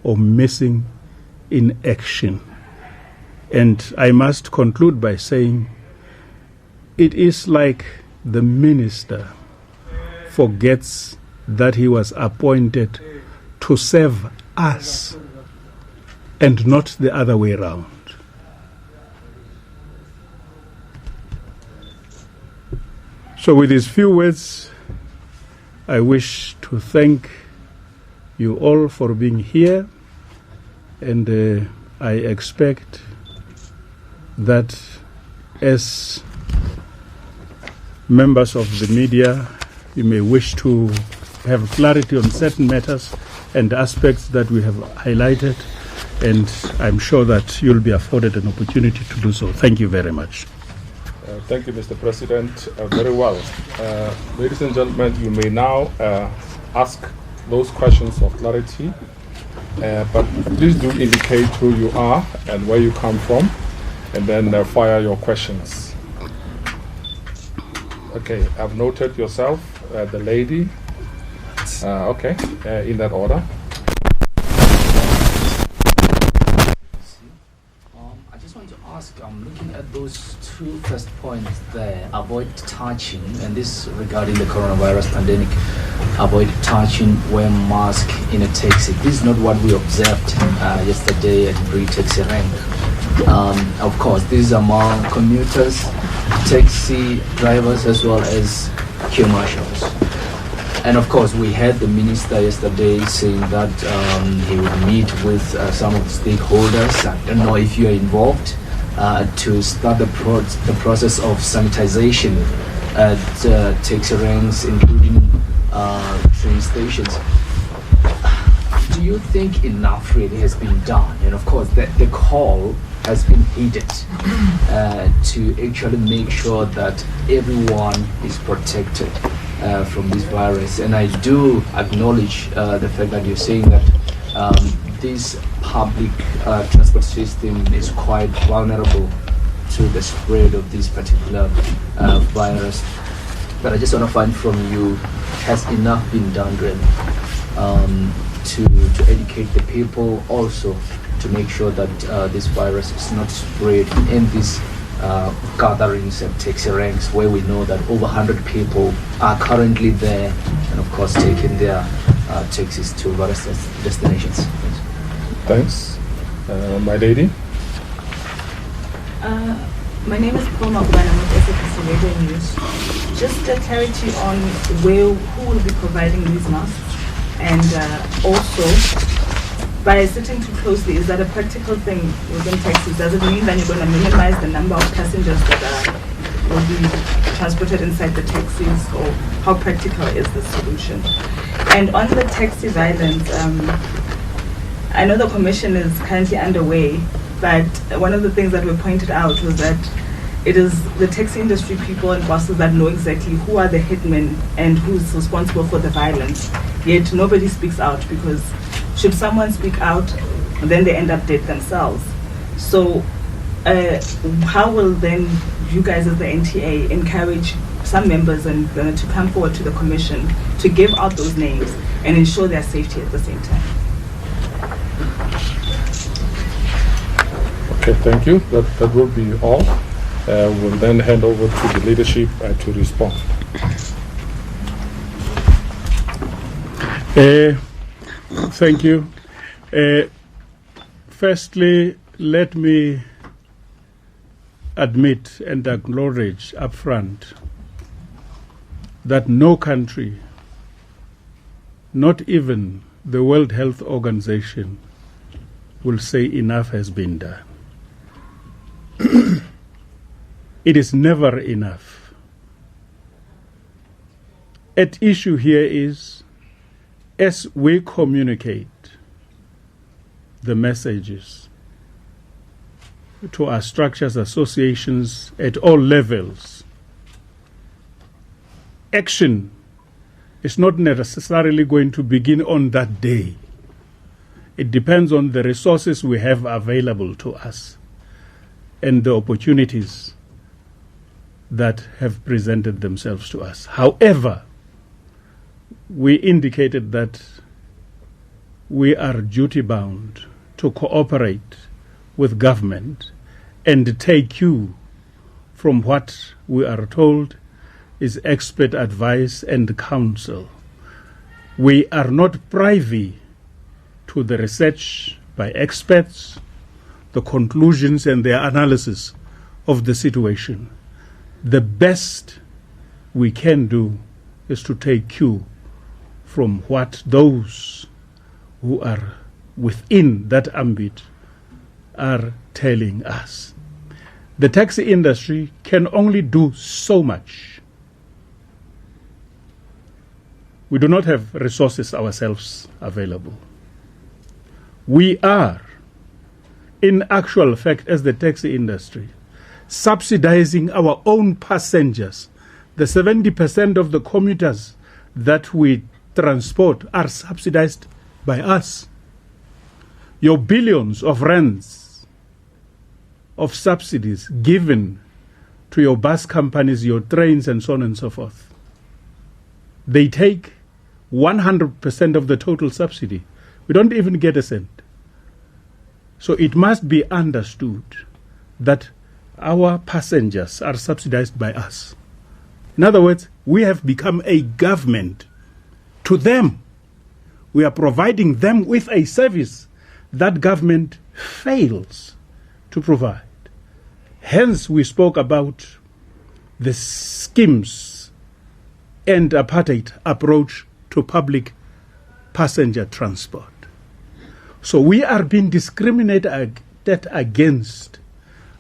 or missing in action. And I must conclude by saying it is like the minister forgets that he was appointed to serve us and not the other way around. So with these few words, I wish to thank you all for being here, and I expect that as members of the media, you may wish to have clarity on certain matters and aspects that we have highlighted, and I'm sure that you'll be afforded an opportunity to do so. Thank you very much. Thank you, Mr. President. Very well. Ladies and gentlemen, you may now ask those questions of clarity, but please do indicate who you are and where you come from, and then fire your questions. Okay, I've noted yourself, the lady. Okay, in that order. I just want to ask, looking at those two first points there, avoid touching, and this regarding the coronavirus pandemic, avoid touching, wear mask in a taxi. This is not what we observed yesterday at Taxi Rank. Of course, this is among commuters, taxi drivers, as well as queue marshals. And of course, we had the minister yesterday saying that he would meet with some of the stakeholders. I don't know if you are involved to start the process of sanitization at taxi ranks, including train stations. Do you think enough really has been done? And of course, the call has been heeded to actually make sure that everyone is protected from this virus. And I do acknowledge the fact that you're saying that this public transport system is quite vulnerable to the spread of this particular virus. But I just want to find from you, has enough been done really to educate the people, also to make sure that this virus is not spread in these gatherings and taxi ranks, where we know that over 100 people are currently there, and of course taking their taxis to various destinations. Thanks. My lady? My name is Paul Magubana with SABC Radio News. Just a clarity on who will be providing these masks, and also, by sitting too closely, is that a practical thing within taxis? Does it mean that you're going to minimize the number of passengers that will be transported inside the taxis, or how practical is the solution? And on the taxi violence, I know the commission is currently underway, but one of the things that were pointed out was that it is the taxi industry people and bosses that know exactly who are the hitmen and who's responsible for the violence. Yet nobody speaks out, because should someone speak out, then they end up dead themselves. So how will then you guys as the NTA encourage some members and to come forward to the commission to give out those names and ensure their safety at the same time? Okay, thank you. That will be all. We'll then hand over to the leadership to respond. Thank you. Firstly, let me admit and acknowledge upfront that no country, not even the World Health Organization, will say enough has been done. It is never enough. At issue here is, as we communicate the messages to our structures, associations at all levels, action is not necessarily going to begin on that day. It depends on the resources we have available to us and the opportunities that have presented themselves to us. However, we indicated that we are duty-bound to cooperate with government and take cue from what we are told is expert advice and counsel. We are not privy to the research by experts, the conclusions and their analysis of the situation. The best we can do is to take cue from what those who are within that ambit are telling us. The taxi industry can only do so much. We do not have resources ourselves available. We are, in actual fact, as the taxi industry, subsidizing our own passengers. The 70% of the commuters that we transport are subsidized by us. Your billions of rands of subsidies given to your bus companies, your trains, and so on and so forth, they take 100% of the total subsidy. We don't even get a cent. So it must be understood that our passengers are subsidized by us. In other words, we have become a government to them. We are providing them with a service that government fails to provide. Hence, we spoke about the schemes and apartheid approach to public passenger transport. So we are being discriminated against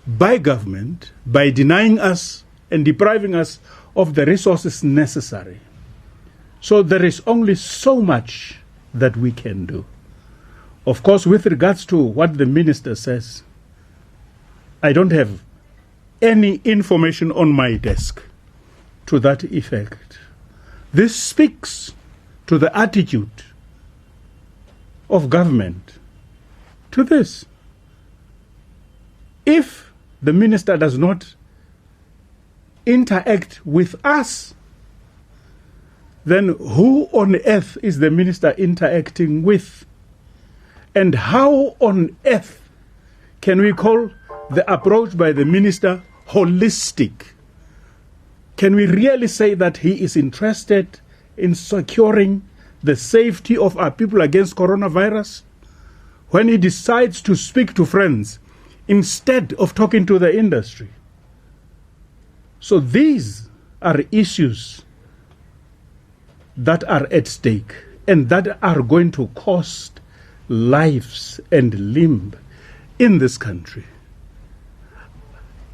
by government by denying us and depriving us of the resources necessary. So there is only so much that we can do. Of course, with regards to what the minister says, I don't have any information on my desk to that effect. This speaks to the attitude of government to this. If the minister does not interact with us, then who on earth is the minister interacting with? And how on earth can we call the approach by the minister holistic? Can we really say that he is interested in securing the safety of our people against coronavirus when he decides to speak to friends instead of talking to the industry? So these are issues that are at stake and that are going to cost lives and limb in this country.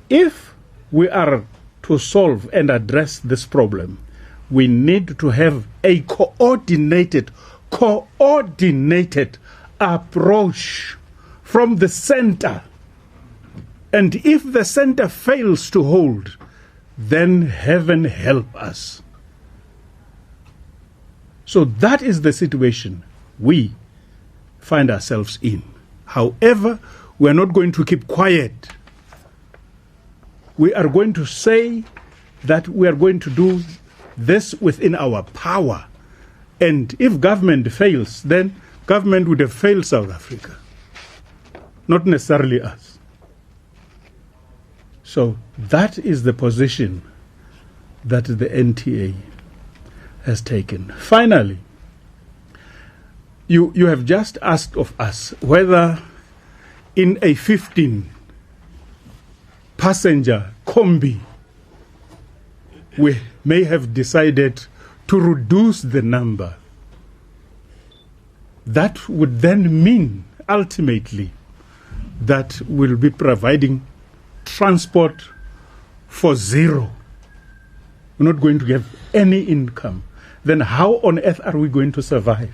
If we are to solve and address this problem, we need to have a coordinated approach from the center. And if the center fails to hold, then heaven help us. So that is the situation we find ourselves in. However, we are not going to keep quiet. We are going to say that we are going to do this within our power. And if government fails, then government would have failed South Africa, not necessarily us. So that is the position that the NTA has taken. Finally, you have just asked of us whether in a 15-passenger combi we may have decided to reduce the number. That would then mean ultimately that we'll be providing transport for zero. We're not going to have any income. Then how on earth are we going to survive?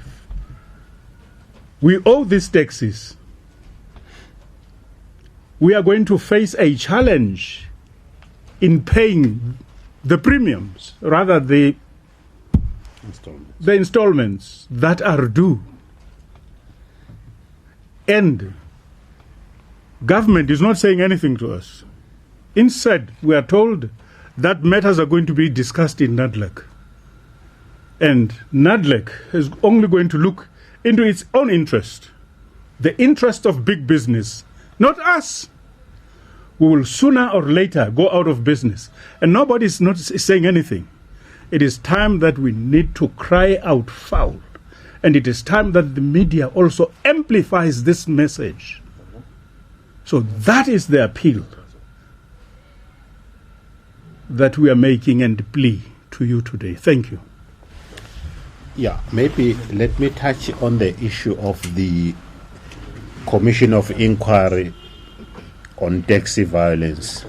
We owe these taxes. We are going to face a challenge in paying the premiums, rather the installments that are due. And government is not saying anything to us. Instead, we are told that matters are going to be discussed in NADLEC. And NADLEC is only going to look into its own interest, the interest of big business, not us. We will sooner or later go out of business. And nobody's not saying anything. It is time that we need to cry out foul. And it is time that the media also amplifies this message. So that is the appeal that we are making and plea to you today. Thank you. Yeah, maybe let me touch on the issue of the Commission of Inquiry on Taxi Violence.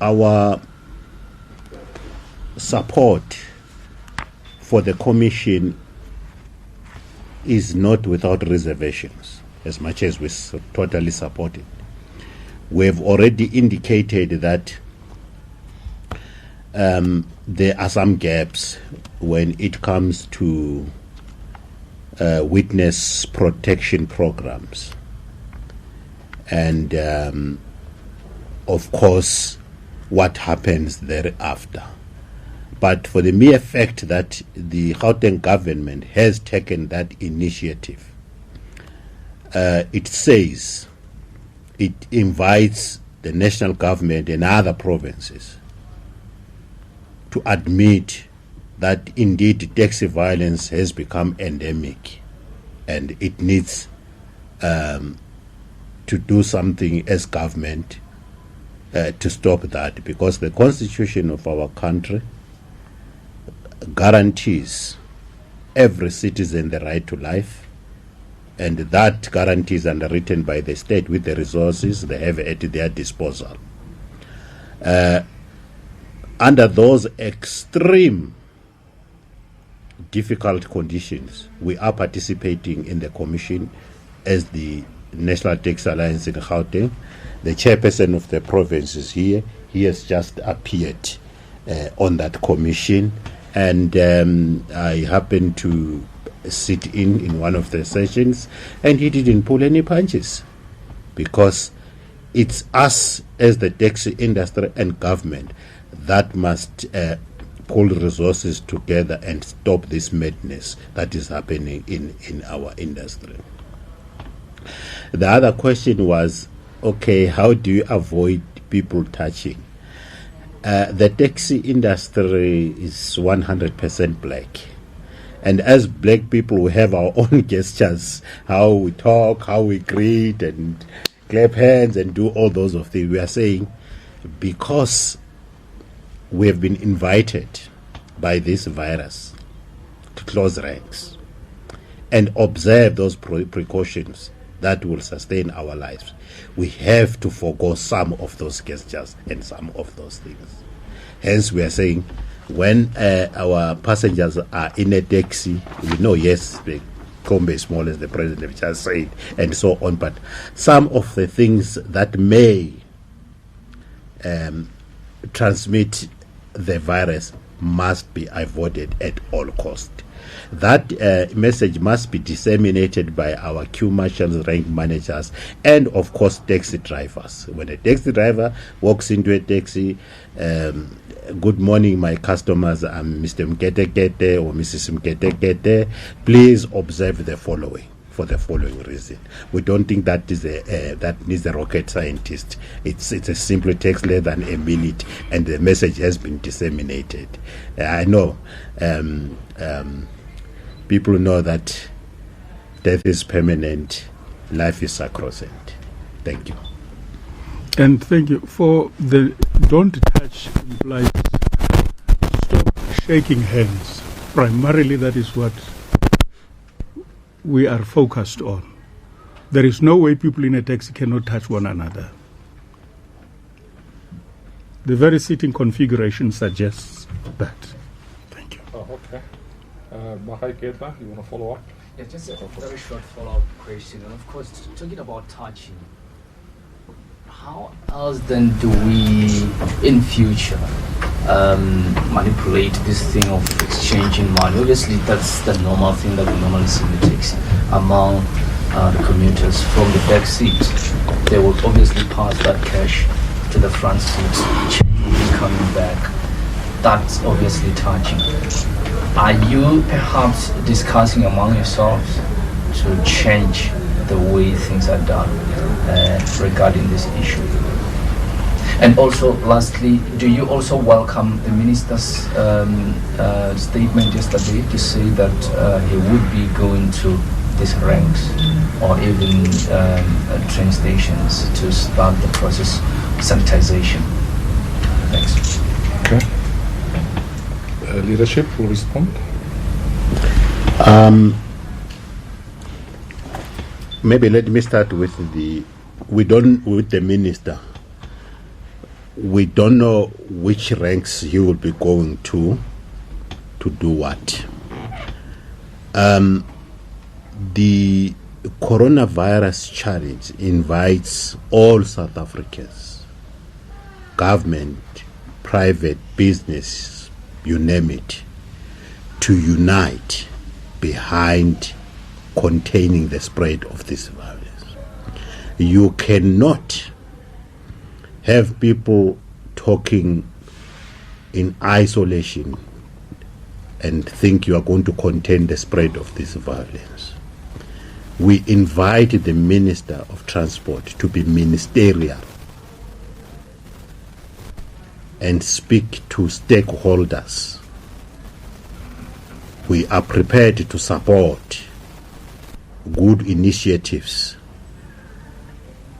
Our support for the Commission is not without reservations, as much as we totally support it. We have already indicated that there are some gaps when it comes to witness protection programs. And of course, what happens thereafter. But for the mere fact that the Gauteng government has taken that initiative, it says, it invites the national government and other provinces to admit that indeed taxi violence has become endemic and it needs to do something as government to stop that, because the constitution of our country guarantees every citizen the right to life, and that guarantee is underwritten by the state with the resources they have at their disposal. Under those extreme difficult conditions, we are participating in the commission as the National Taxi Alliance in Gauteng. The chairperson of the province is here. He has just appeared on that commission, and I happened to sit in one of the sessions, and he didn't pull any punches, because it's us as the taxi industry and government that must pull resources together and stop this madness that is happening in our industry. The other question was, okay, how do you avoid people touching? The taxi industry is 100% black. And as black people, we have our own gestures, how we talk, how we greet and clap hands and do all those of things. We are saying, because we have been invited by this virus to close ranks and observe those precautions that will sustain our lives, we have to forego some of those gestures and some of those things. Hence, we are saying, when our passengers are in a taxi, we know, yes, the combe is small, as the president just said, and so on, but some of the things that may transmit the virus must be avoided at all costs. That message must be disseminated by our queue marshals, rank managers, and of course taxi drivers. When a taxi driver walks into a taxi, good morning, my customers, I'm Mr. Mkete or Mrs. Mkete. Please observe the following, for the following reason. We don't think that is that needs a rocket scientist. It's a simple text less than a minute, and the message has been disseminated. I know people know that death is permanent, life is sacrosanct. Thank you. And thank you for the don't touch implies stop shaking hands. Primarily, that is what we are focused on. There is no way people in a taxi cannot touch one another. The very seating configuration suggests that. Thank you. Oh, okay. Mahai Ketla, you want to follow up? Yeah, just a very short follow-up question. And of course, talking about touching, how else then do we, in future, manipulate this thing of exchanging money? Obviously, that's the normal thing that we normally see in the taxi among the commuters from the back seat. They will obviously pass that cash to the front seat, change will be coming back. that's obviously touching. Are you perhaps discussing among yourselves to change the way things are done regarding this issue? And also, lastly, do you also welcome the minister's statement yesterday to say that he would be going to these ranks or even train stations to start the process of sanitization? Thanks. Okay. Leadership will respond. Maybe let me start with the minister. We don't know which ranks he will be going to do what. The coronavirus challenge invites all South Africans, government, private, business, you name it, to unite behind containing the spread of this virus. You cannot have people talking in isolation and think you are going to contain the spread of this violence. We invite the Minister of Transport to be ministerial and speak to stakeholders. We are prepared to support good initiatives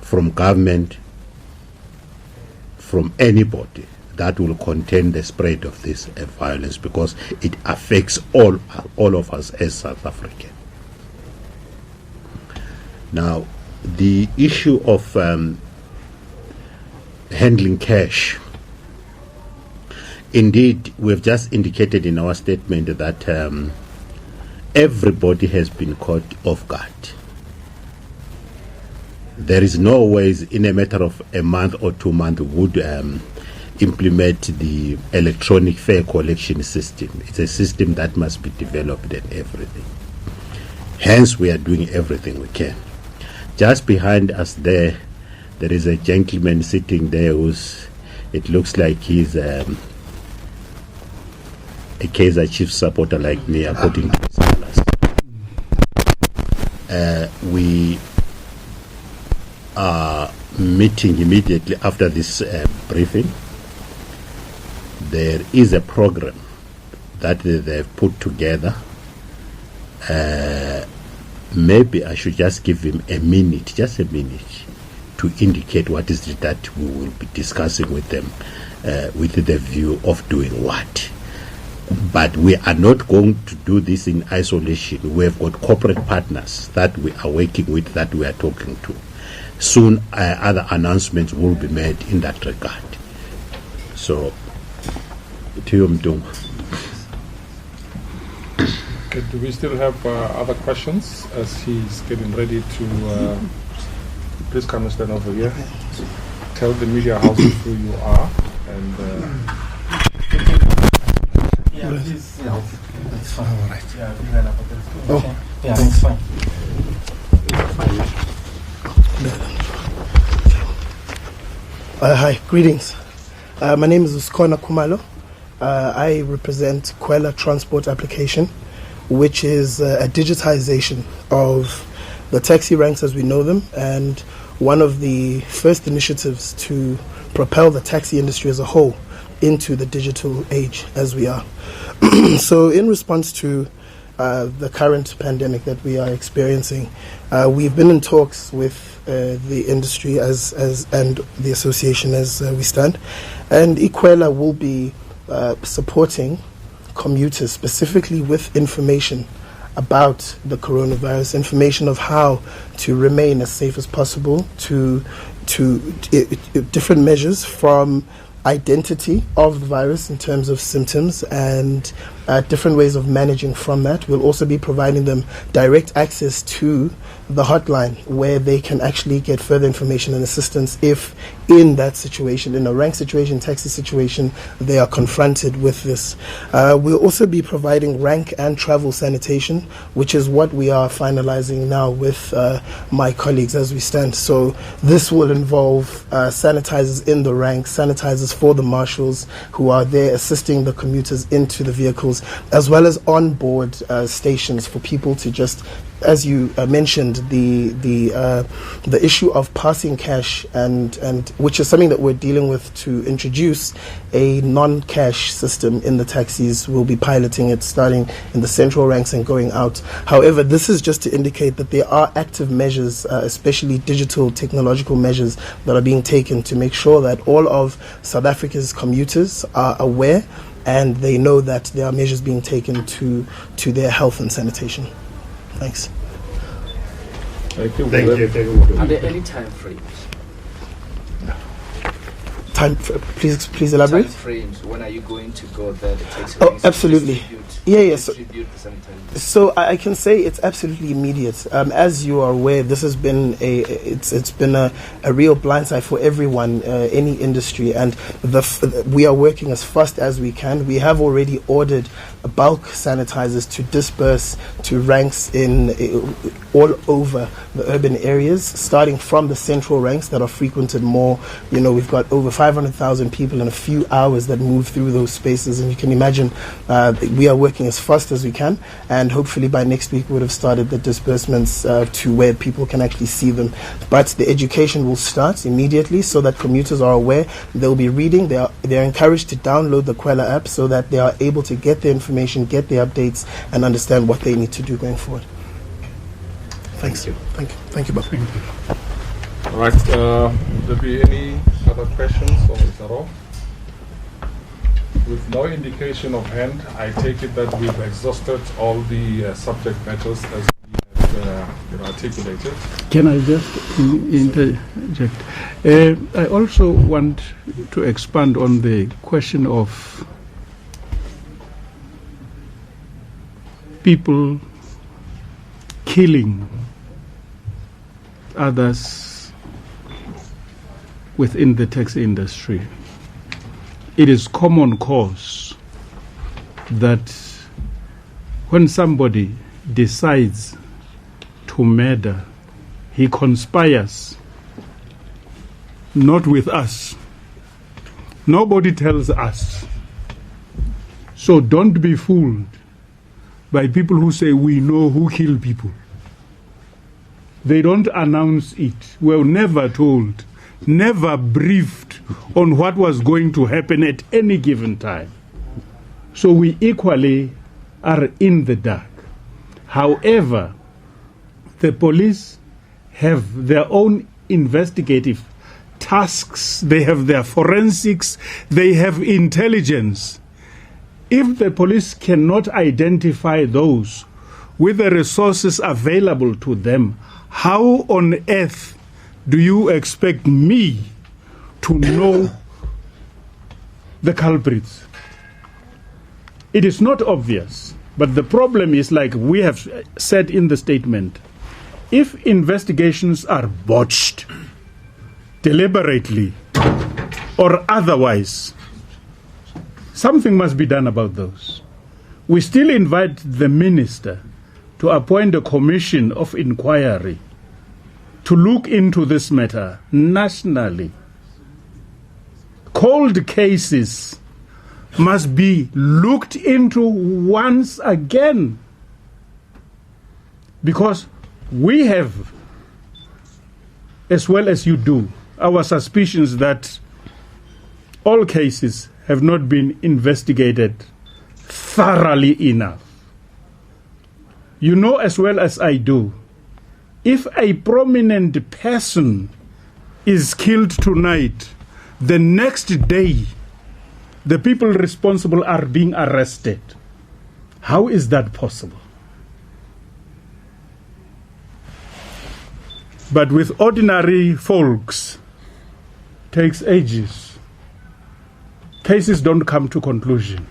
from government, from anybody that will contain the spread of this violence, because it affects all of us as South Africans. Now, the issue of handling cash. Indeed, we've just indicated in our statement that everybody has been caught off guard. There is no ways in a matter of a month or 2 months would implement the electronic fare collection system. It's a system that must be developed and everything. Hence, we are doing everything we can. Just behind us there is a gentleman sitting there it looks like he's a Kaizer Chiefs supporter like me, according to his colors. We are meeting immediately after this briefing. There is a program that they've put together. Maybe I should just give him just a minute, to indicate what is it that we will be discussing with them, with the view of doing what. But we are not going to do this in isolation. We have got corporate partners that we are working with, that we are talking to. Soon, other announcements will be made in that regard. So, to you, Mdungu. Okay, do we still have other questions as he's getting ready to... please come and stand over here. Tell the media houses who you are and... yeah, please. Yeah, that's fine. All right. Yeah, that's fine. Hi, greetings. My name is Uskona Kumalo. I represent Kwela Transport Application, which is a digitization of the taxi ranks as we know them, and one of the first initiatives to propel the taxi industry as a whole into the digital age as we are. So in response to the current pandemic that we are experiencing, we've been in talks with the industry and the association as we stand, and Ikwela will be supporting commuters specifically with information about the coronavirus, information of how to remain as safe as possible, to different measures from identity of the virus in terms of symptoms and different ways of managing from that. We'll also be providing them direct access to the hotline where they can actually get further information and assistance if in that situation, in a rank situation, taxi situation, they are confronted with this. We'll also be providing rank and travel sanitation, which is what we are finalizing now with my colleagues as we stand. So this will involve sanitizers in the ranks, sanitizers for the marshals who are there assisting the commuters into the vehicles, as well as on-board stations for people to just, as you mentioned, the issue of passing cash and which is something that we're dealing with to introduce a non-cash system in the taxis. We'll be piloting it starting in the central ranks and going out. However, this is just to indicate that there are active measures, especially digital technological measures that are being taken to make sure that all of South Africa's commuters are aware and they know that there are measures being taken to their health and sanitation. Thanks. Thank you. Are there any time frames? Please elaborate. Time frames. When are you going to go there? The taxi Oh, ranks absolutely. distribute the sanitizers? So I can say it's absolutely immediate. As you are aware, this has been it's been a real blindside for everyone, any industry, and we are working as fast as we can. We have already ordered bulk sanitizers to disperse to ranks in all over the urban areas, starting from the central ranks that are frequented more. You know, we've got over 500,000 people in a few hours that move through those spaces, and you can imagine we are working as fast as we can, and hopefully by next week we would have started the disbursements to where people can actually see them. But the education will start immediately so that commuters are aware. They'll be reading. They're encouraged to download the Kwela app so that they are able to get the information, get the updates, and understand what they need to do going forward. Thanks. Thank you, Bob. All right. Will there be any other questions, or is that all? With no indication of hand, I take it that we've exhausted all the subject matters as we have articulated. Can I just interject? I also want to expand on the question of people killing others within the taxi industry. It is common cause that when somebody decides to murder, he conspires not with us. Nobody tells us. So don't be fooled by people who say we know who kill people. They don't announce it. We're never told, never briefed on what was going to happen at any given time. So we equally are in the dark. However, the police have their own investigative tasks, they have their forensics, they have intelligence. If the police cannot identify those with the resources available to them, how on earth do you expect me to know the culprits? It is not obvious, but the problem is, like we have said in the statement, if investigations are botched deliberately or otherwise, something must be done about those. We still invite the minister to appoint a commission of inquiry to look into this matter nationally. Cold cases must be looked into once again, because we have, as well as you do, our suspicions that all cases have not been investigated thoroughly enough. You know as well as I do, if a prominent person is killed tonight, the next day the people responsible are being arrested. How is that possible? But with ordinary folks, takes ages. Cases don't come to conclusion.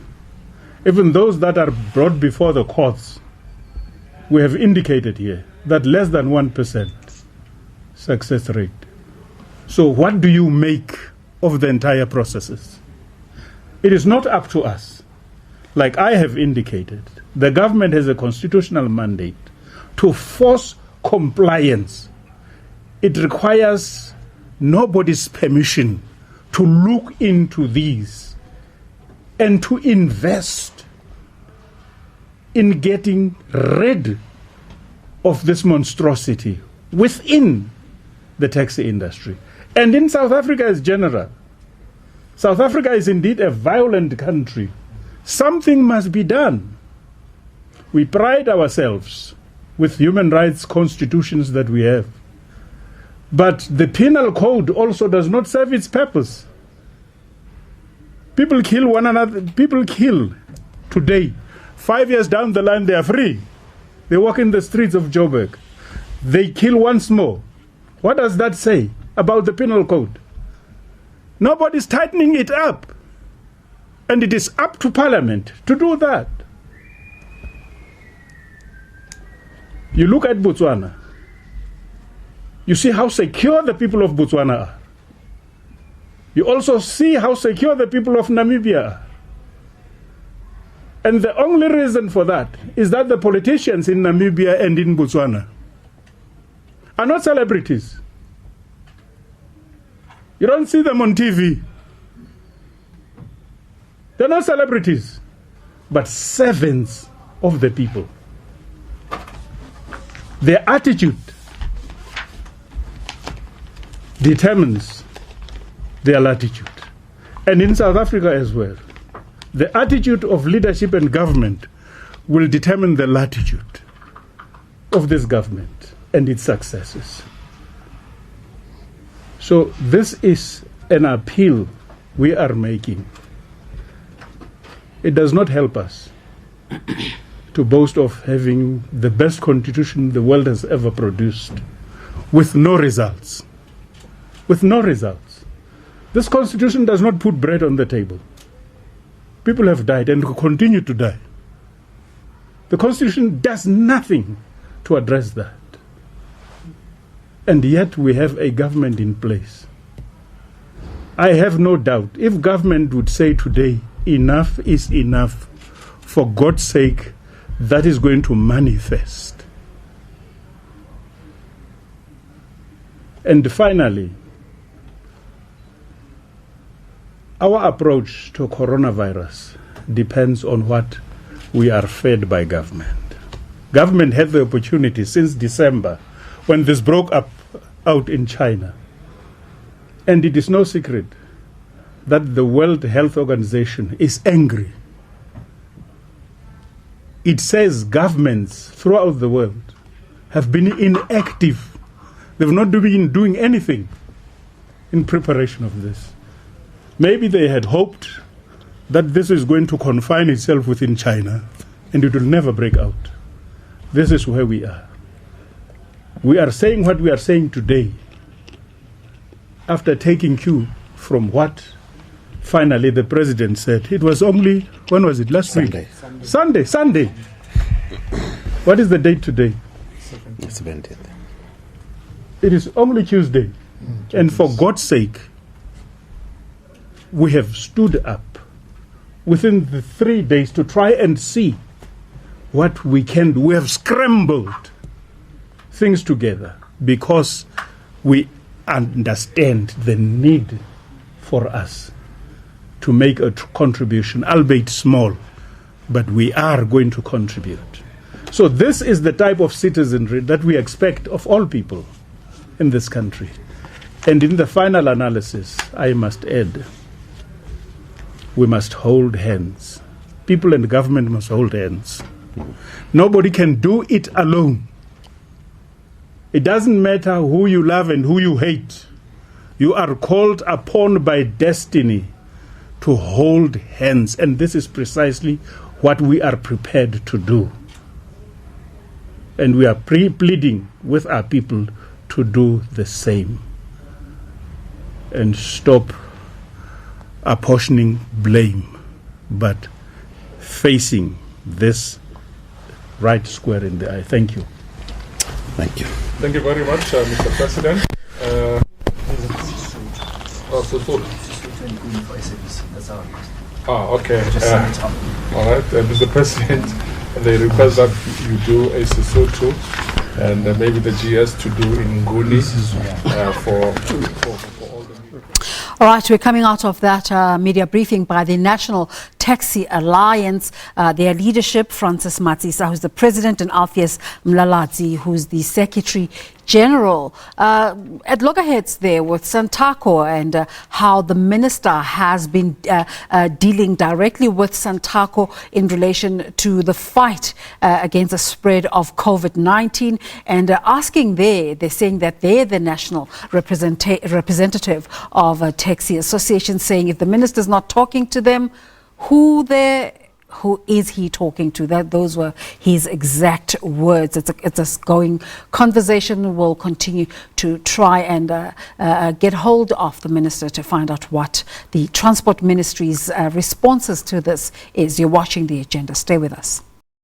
Even those that are brought before the courts, we have indicated here that less than 1% success rate. So what do you make of the entire processes? It is not up to us. Like I have indicated, the government has a constitutional mandate to force compliance. It requires nobody's permission to look into these and to invest in getting rid of this monstrosity within the taxi industry. And in South Africa as general. South Africa is indeed a violent country. Something must be done. We pride ourselves with human rights constitutions that we have. But the penal code also does not serve its purpose. People kill one another. People kill today. 5 years down the line, they are free. They walk in the streets of Joburg. They kill once more. What does that say about the penal code? Nobody's tightening it up. And it is up to Parliament to do that. You look at Botswana. You see how secure the people of Botswana are. You also see how secure the people of Namibia are. And the only reason for that is that the politicians in Namibia and in Botswana are not celebrities. You don't see them on TV. They're not celebrities, but servants of the people. Their attitude determines their latitude. And in South Africa as well, the attitude of leadership and government will determine the latitude of this government and its successes. So this is an appeal we are making. It does not help us to boast of having the best constitution the world has ever produced with no results. With no results. This constitution does not put bread on the table. People have died and will continue to die. The constitution does nothing to address that. And yet we have a government in place. I have no doubt if government would say today, enough is enough, for God's sake, that is going to manifest. And finally, our approach to coronavirus depends on what we are fed by government. Government had the opportunity since December when this broke up out in China. And it is no secret that the World Health Organization is angry. It says governments throughout the world have been inactive. They've not been doing anything in preparation of this. Maybe they had hoped that this is going to confine itself within China and it will never break out. This is where we are. We are saying what we are saying today after taking cue from what finally the president said. It was only, when was it? Last week? Sunday. What is the date today? 17th. It is only Tuesday. And for God's sake, we have stood up within the 3 days to try and see what we can do. We have scrambled things together because we understand the need for us to make a contribution, albeit small, but we are going to contribute. So this is the type of citizenry that we expect of all people in this country. And in the final analysis, I must add, we must hold hands. People and government must hold hands. Nobody can do it alone. It doesn't matter who you love and who you hate. You are called upon by destiny to hold hands. And this is precisely what we are prepared to do. And we are pleading with our people to do the same. And stop apportioning blame, but facing this right square in the eye. Thank you. Thank you. Thank you very much, Mr. President. Okay. All right, Mr. President, they request that you do a Sesotho and maybe the GS to do in Nguni for all the media. All right, we're coming out of that media briefing by the National Taxi Alliance. Their leadership, Francis Matsisa, who's the president, and Alpheus Mlaladzi, who's the secretary general. At loggerheads there with Santako and how the minister has been dealing directly with Santako in relation to the fight against the spread of COVID-19, and asking they're saying that they're the national representative of a taxi association, saying if the minister's not talking to them, who is he talking to? Those were his exact words. It's a going conversation. We'll continue to try and get hold of the minister to find out what the Transport Ministry's responses to this is. You're watching The Agenda. Stay with us.